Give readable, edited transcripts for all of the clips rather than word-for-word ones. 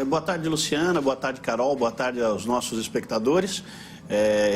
Boa tarde, Luciana, boa tarde, Carol, boa tarde aos nossos espectadores.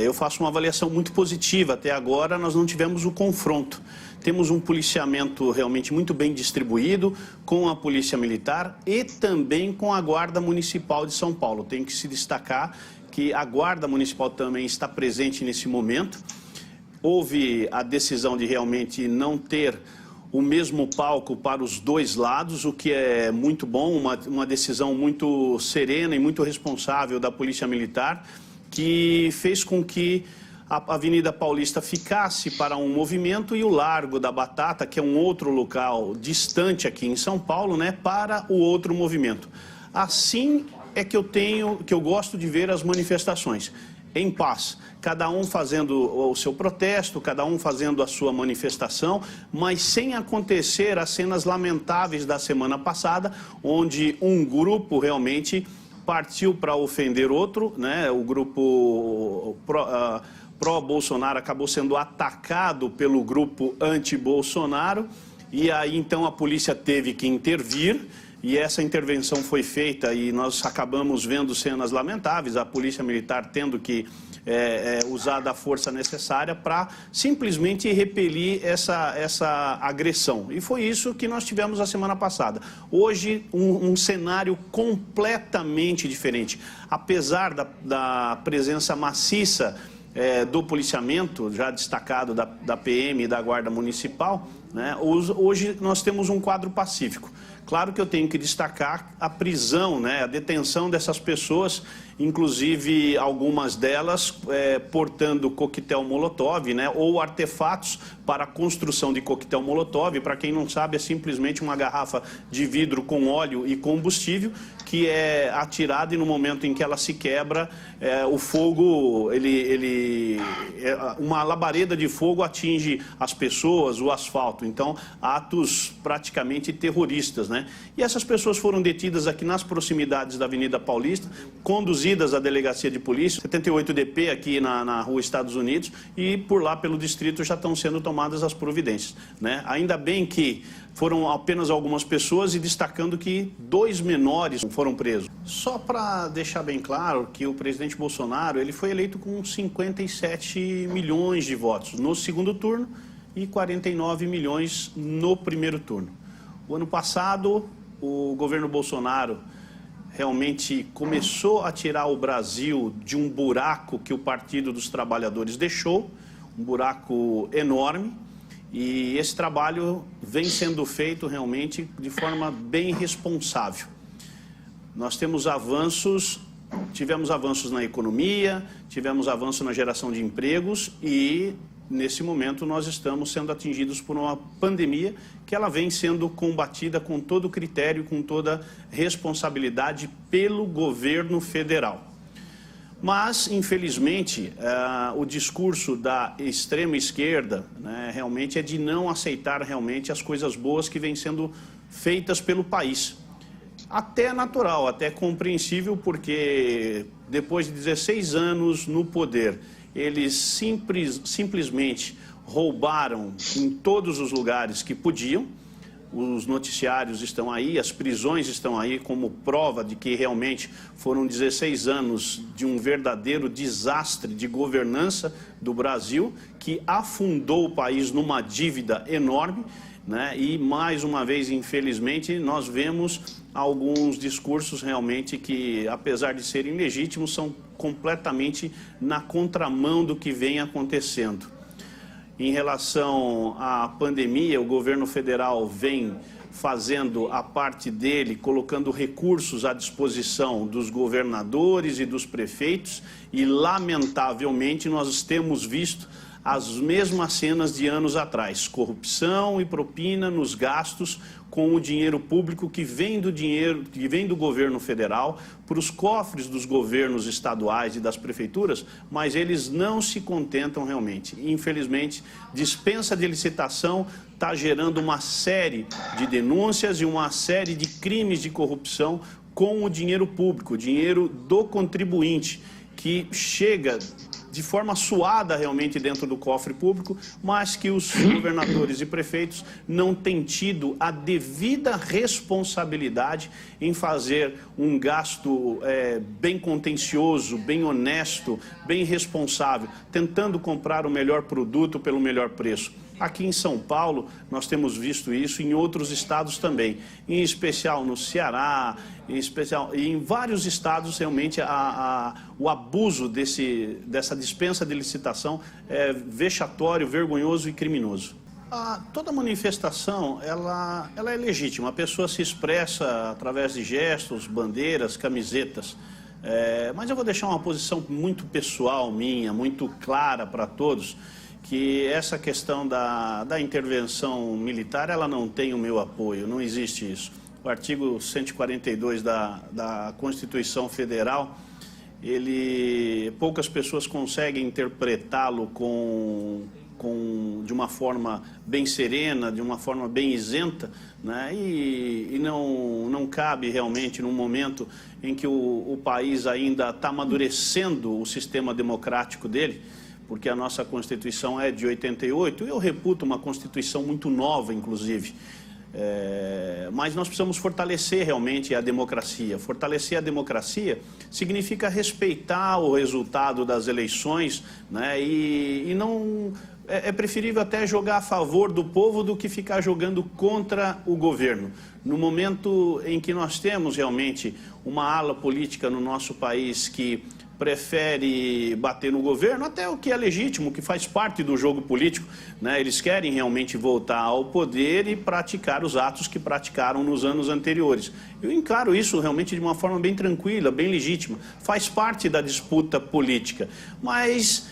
Eu faço uma avaliação muito positiva. Até agora nós não tivemos o confronto. Temos um policiamento realmente muito bem distribuído com a Polícia Militar e também com a Guarda Municipal de São Paulo. Tem que se destacar que a Guarda Municipal também está presente nesse momento. Houve a decisão de realmente não ter o mesmo palco para os dois lados, o que é muito bom, uma decisão muito serena e muito responsável da Polícia Militar, que fez com que a Avenida Paulista ficasse para um movimento e o Largo da Batata, que é um outro local distante aqui em São Paulo, né, para o outro movimento. Assim é que eu gosto de ver as manifestações, em paz, cada um fazendo o seu protesto, cada um fazendo a sua manifestação, mas sem acontecer as cenas lamentáveis da semana passada, onde um grupo realmente partiu para ofender outro, né? O grupo pró-Bolsonaro acabou sendo atacado pelo grupo anti-Bolsonaro, e aí então a polícia teve que intervir. E essa intervenção foi feita e nós acabamos vendo cenas lamentáveis, a Polícia Militar tendo que usar da força necessária para simplesmente repelir essa agressão. E foi isso que nós tivemos a semana passada. Hoje, um cenário completamente diferente. Apesar da presença maciça do policiamento, já destacado da PM e da Guarda Municipal, né, hoje nós temos um quadro pacífico. Claro que eu tenho que destacar a prisão, né, a detenção dessas pessoas, inclusive algumas delas portando coquetel Molotov, né, ou artefatos para a construção de coquetel Molotov. Para quem não sabe, é simplesmente uma garrafa de vidro com óleo e combustível que é atirada, e no momento em que ela se quebra, o fogo, uma labareda de fogo atinge as pessoas, o asfalto. Então, atos praticamente terroristas, né? E essas pessoas foram detidas aqui nas proximidades da Avenida Paulista, conduzidas à delegacia de polícia, 78DP aqui na Rua Estados Unidos, e por lá pelo distrito já estão sendo tomadas as providências, né? Ainda bem que foram apenas algumas pessoas, e destacando que 2 menores foram presos. Só para deixar bem claro que o presidente Bolsonaro ele foi eleito com 57 milhões de votos no segundo turno e 49 milhões no primeiro turno. O ano passado, o governo Bolsonaro realmente começou a tirar o Brasil de um buraco que o Partido dos Trabalhadores deixou, um buraco enorme, e esse trabalho vem sendo feito realmente de forma bem responsável. Nós tivemos avanços na economia, tivemos avanço na geração de empregos, e nesse momento nós estamos sendo atingidos por uma pandemia que ela vem sendo combatida com todo critério, com toda responsabilidade pelo governo federal. Mas, infelizmente, o discurso da extrema esquerda, né, realmente é de não aceitar realmente as coisas boas que vêm sendo feitas pelo país. Até natural, até compreensível, porque depois de 16 anos no poder, eles simplesmente roubaram em todos os lugares que podiam. Os noticiários estão aí, as prisões estão aí como prova de que realmente foram 16 anos de um verdadeiro desastre de governança do Brasil, que afundou o país numa dívida enorme, né? E mais uma vez, infelizmente, nós vemos alguns discursos realmente que, apesar de serem legítimos, são completamente na contramão do que vem acontecendo. Em relação à pandemia, o governo federal vem fazendo a parte dele, colocando recursos à disposição dos governadores e dos prefeitos, e, lamentavelmente, nós temos visto as mesmas cenas de anos atrás: corrupção e propina nos gastos com o dinheiro público que vem do governo federal para os cofres dos governos estaduais e das prefeituras, mas eles não se contentam realmente. Infelizmente, dispensa de licitação está gerando uma série de denúncias e uma série de crimes de corrupção com o dinheiro público, o dinheiro do contribuinte, que chega de forma suada realmente dentro do cofre público, mas que os governadores e prefeitos não têm tido a devida responsabilidade em fazer um gasto bem contencioso, bem honesto, bem responsável, tentando comprar o melhor produto pelo melhor preço. Aqui em São Paulo, nós temos visto isso em outros estados também, em especial no Ceará, em vários estados, realmente, o abuso dessa dispensa de licitação é vexatório, vergonhoso e criminoso. Toda manifestação, ela é legítima, a pessoa se expressa através de gestos, bandeiras, camisetas. Mas eu vou deixar uma posição muito pessoal minha, muito clara para todos, que essa questão da intervenção militar, ela não tem o meu apoio, não existe isso. O artigo 142 da Constituição Federal, poucas pessoas conseguem interpretá-lo de uma forma bem serena, de uma forma bem isenta, né? E não cabe realmente num momento em que o país ainda está amadurecendo o sistema democrático dele, porque a nossa Constituição é de 88, e eu reputo uma Constituição muito nova, inclusive. Mas nós precisamos fortalecer realmente a democracia. Fortalecer a democracia significa respeitar o resultado das eleições, né? E não... É preferível até jogar a favor do povo do que ficar jogando contra o governo. No momento em que nós temos realmente uma ala política no nosso país que prefere bater no governo, até o que é legítimo, que faz parte do jogo político, né? Eles querem realmente voltar ao poder e praticar os atos que praticaram nos anos anteriores. Eu encaro isso realmente de uma forma bem tranquila, bem legítima. Faz parte da disputa política, mas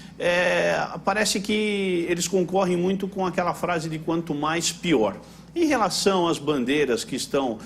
parece que eles concorrem muito com aquela frase de quanto mais, pior. Em relação às bandeiras que estão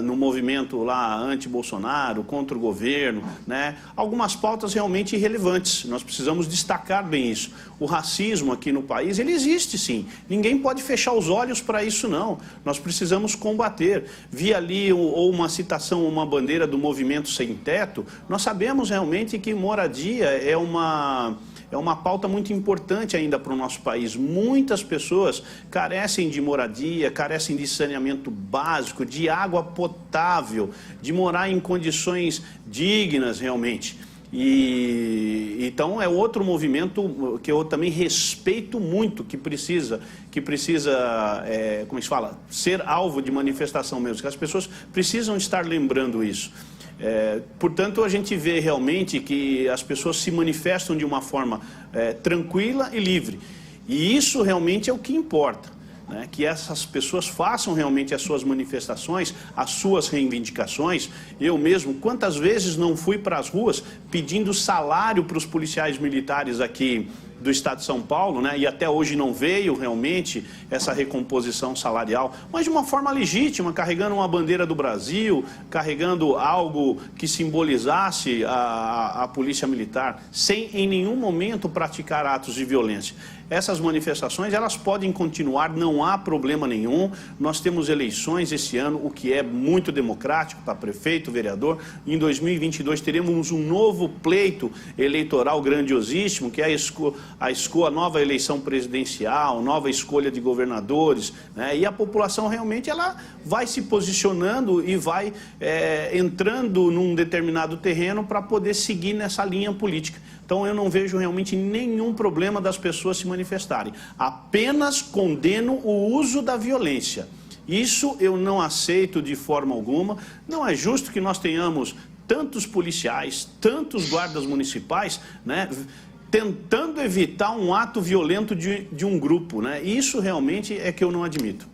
no movimento lá anti-Bolsonaro, contra o governo, né, algumas pautas realmente irrelevantes, nós precisamos destacar bem isso. O racismo aqui no país, ele existe sim, ninguém pode fechar os olhos para isso não, nós precisamos combater. Vi ali uma citação, uma bandeira do Movimento Sem Teto, nós sabemos realmente que moradia é uma pauta muito importante ainda para o nosso país. Muitas pessoas carecem de moradia, carecem de saneamento básico, de água potável, de morar em condições dignas realmente. Então é outro movimento que eu também respeito muito, que precisa como se fala, ser alvo de manifestação mesmo, que as pessoas precisam estar lembrando isso. Portanto, a gente vê realmente que as pessoas se manifestam de uma forma tranquila e livre. E isso realmente é o que importa, né? Que essas pessoas façam realmente as suas manifestações, as suas reivindicações. Eu mesmo, quantas vezes não fui para as ruas pedindo salário para os policiais militares aqui do estado de São Paulo, né? E até hoje não veio realmente essa recomposição salarial, mas de uma forma legítima, carregando uma bandeira do Brasil, carregando algo que simbolizasse a polícia militar, sem em nenhum momento praticar atos de violência. Essas manifestações, elas podem continuar, não há problema nenhum. Nós temos eleições esse ano, o que é muito democrático para prefeito, vereador. Em 2022 teremos um novo pleito eleitoral grandiosíssimo, que é a nova eleição presidencial, nova escolha de governadores, né? E a população realmente ela vai se posicionando e vai entrando num determinado terreno para poder seguir nessa linha política. Então eu não vejo realmente nenhum problema das pessoas se manifestarem. Apenas condeno o uso da violência. Isso eu não aceito de forma alguma. Não é justo que nós tenhamos tantos policiais, tantos guardas municipais, né, tentando evitar um ato violento de um grupo, né? Isso realmente é que eu não admito.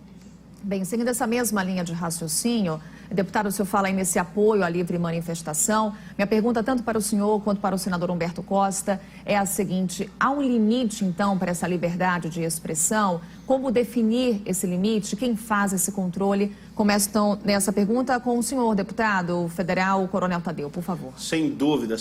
Bem, seguindo essa mesma linha de raciocínio, deputado, o senhor fala aí nesse apoio à livre manifestação. Minha pergunta, tanto para o senhor quanto para o senador Humberto Costa, é a seguinte: há um limite, então, para essa liberdade de expressão? Como definir esse limite? Quem faz esse controle? Começo então nessa pergunta com o senhor deputado federal, o Coronel Tadeu, por favor. Sem dúvida,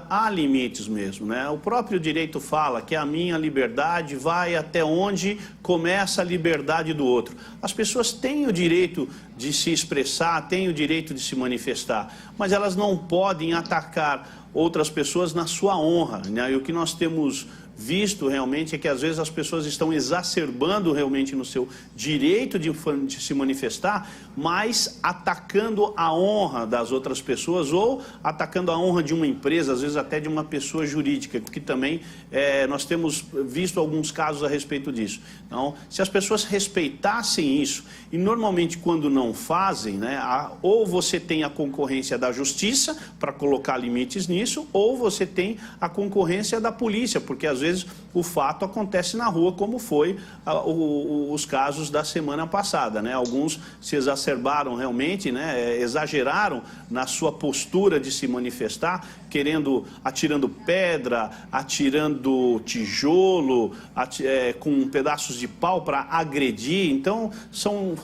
há limites mesmo, né? O próprio direito fala que a minha liberdade vai até onde começa a liberdade do outro. As pessoas têm o direito de se expressar, têm o direito de se manifestar, mas elas não podem atacar outras pessoas na sua honra, né? E o que nós temos visto realmente é que às vezes as pessoas estão exacerbando realmente no seu direito de se manifestar, mas atacando a honra das outras pessoas ou atacando a honra de uma empresa, às vezes até de uma pessoa jurídica, que também nós temos visto alguns casos a respeito disso. Então, se as pessoas respeitassem isso, e normalmente quando não fazem, né, ou você tem a concorrência da justiça para colocar limites nisso, ou você tem a concorrência da polícia, porque às vezes o fato acontece na rua, como foi os casos da semana passada, né? Alguns se exacerbaram realmente, né? Exageraram na sua postura de se manifestar, atirando pedra, atirando tijolo, com pedaços de pau para agredir. Então,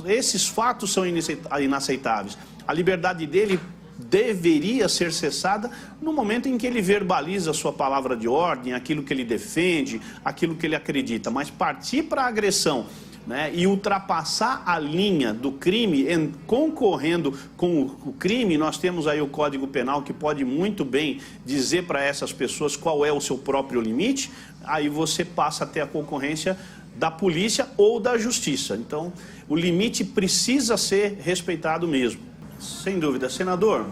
esses fatos são inaceitáveis. A liberdade dele deveria ser cessada no momento em que ele verbaliza a sua palavra de ordem, aquilo que ele defende, aquilo que ele acredita, mas partir para a agressão, né, e ultrapassar a linha do crime, concorrendo com o crime, nós temos aí o Código Penal que pode muito bem dizer para essas pessoas qual é o seu próprio limite, aí você passa a ter a concorrência da polícia ou da justiça. Então, o limite precisa ser respeitado mesmo. Sem dúvida. Senador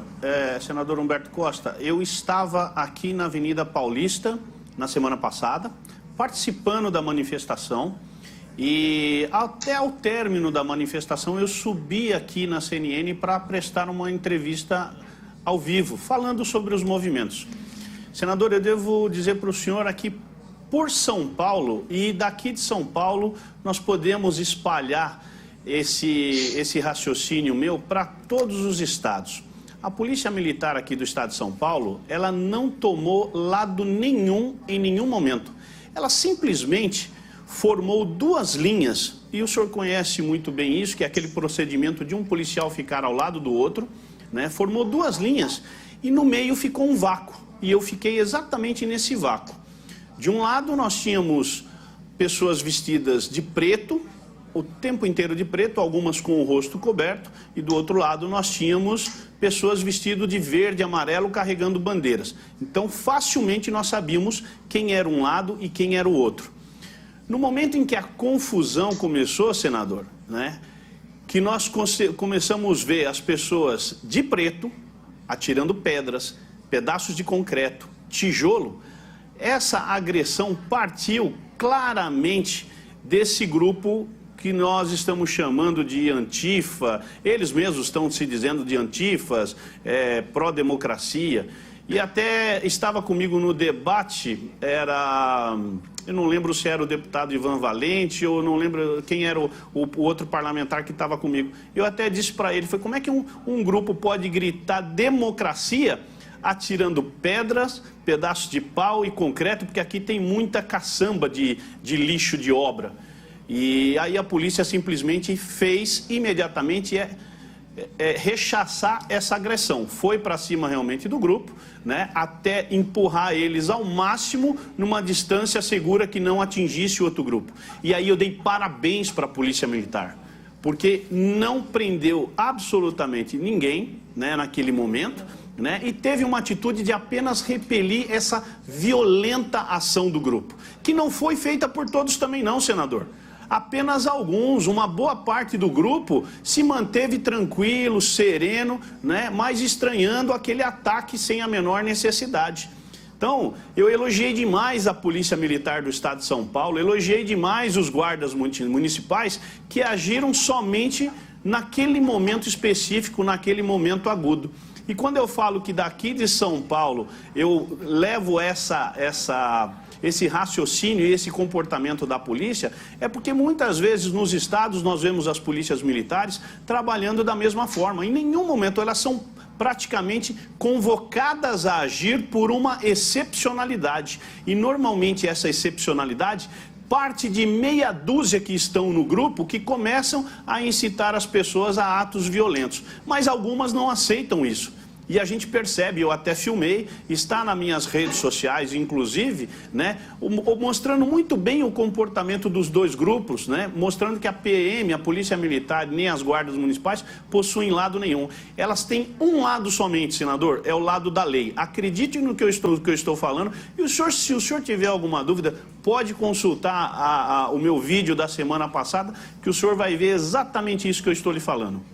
Humberto Costa, eu estava aqui na Avenida Paulista na semana passada, participando da manifestação, e até ao término da manifestação eu subi aqui na CNN para prestar uma entrevista ao vivo, falando sobre os movimentos. Senador, eu devo dizer para o senhor aqui, por São Paulo, e daqui de São Paulo nós podemos espalhar esse raciocínio meu para todos os estados. A Polícia Militar aqui do estado de São Paulo, ela não tomou lado nenhum em nenhum momento. Ela simplesmente formou duas linhas, e o senhor conhece muito bem isso, que é aquele procedimento de um policial ficar ao lado do outro, né? Formou duas linhas e no meio ficou um vácuo, e eu fiquei exatamente nesse vácuo. De um lado nós tínhamos pessoas vestidas de preto, o tempo inteiro de preto, algumas com o rosto coberto, e do outro lado nós tínhamos pessoas vestidas de verde e amarelo carregando bandeiras. Então, facilmente nós sabíamos quem era um lado e quem era o outro. No momento em que a confusão começou, senador, né, que nós começamos a ver as pessoas de preto atirando pedras, pedaços de concreto, tijolo, essa agressão partiu claramente desse grupo que nós estamos chamando de Antifa. Eles mesmos estão se dizendo de Antifas, pró-democracia. E até estava comigo no debate, eu não lembro se era o deputado Ivan Valente, ou não lembro quem era o outro parlamentar que estava comigo. Eu até disse para ele, como é que um grupo pode gritar democracia atirando pedras, pedaços de pau e concreto, porque aqui tem muita caçamba de lixo de obra. E aí a polícia simplesmente fez imediatamente rechaçar essa agressão. Foi para cima realmente do grupo, né, até empurrar eles ao máximo numa distância segura que não atingisse o outro grupo. E aí eu dei parabéns para a Polícia Militar, porque não prendeu absolutamente ninguém, né, naquele momento, né, e teve uma atitude de apenas repelir essa violenta ação do grupo, que não foi feita por todos também não, senador. Apenas alguns, uma boa parte do grupo se manteve tranquilo, sereno, né, mas estranhando aquele ataque sem a menor necessidade. Então, eu elogiei demais a Polícia Militar do Estado de São Paulo, elogiei demais os guardas municipais que agiram somente naquele momento específico, naquele momento agudo. E quando eu falo que daqui de São Paulo eu levo esse raciocínio e esse comportamento da polícia, é porque muitas vezes nos estados nós vemos as polícias militares trabalhando da mesma forma. Em nenhum momento elas são praticamente convocadas a agir por uma excepcionalidade. E normalmente essa excepcionalidade parte de meia dúzia que estão no grupo que começam a incitar as pessoas a atos violentos. Mas algumas não aceitam isso. E a gente percebe, eu até filmei, está nas minhas redes sociais, inclusive, né, mostrando muito bem o comportamento dos dois grupos, né, mostrando que a PM, a Polícia Militar, nem as guardas municipais possuem lado nenhum. Elas têm um lado somente, senador, é o lado da lei. Acredite no que eu estou falando. E o senhor, se o senhor tiver alguma dúvida, pode consultar o meu vídeo da semana passada, que o senhor vai ver exatamente isso que eu estou lhe falando.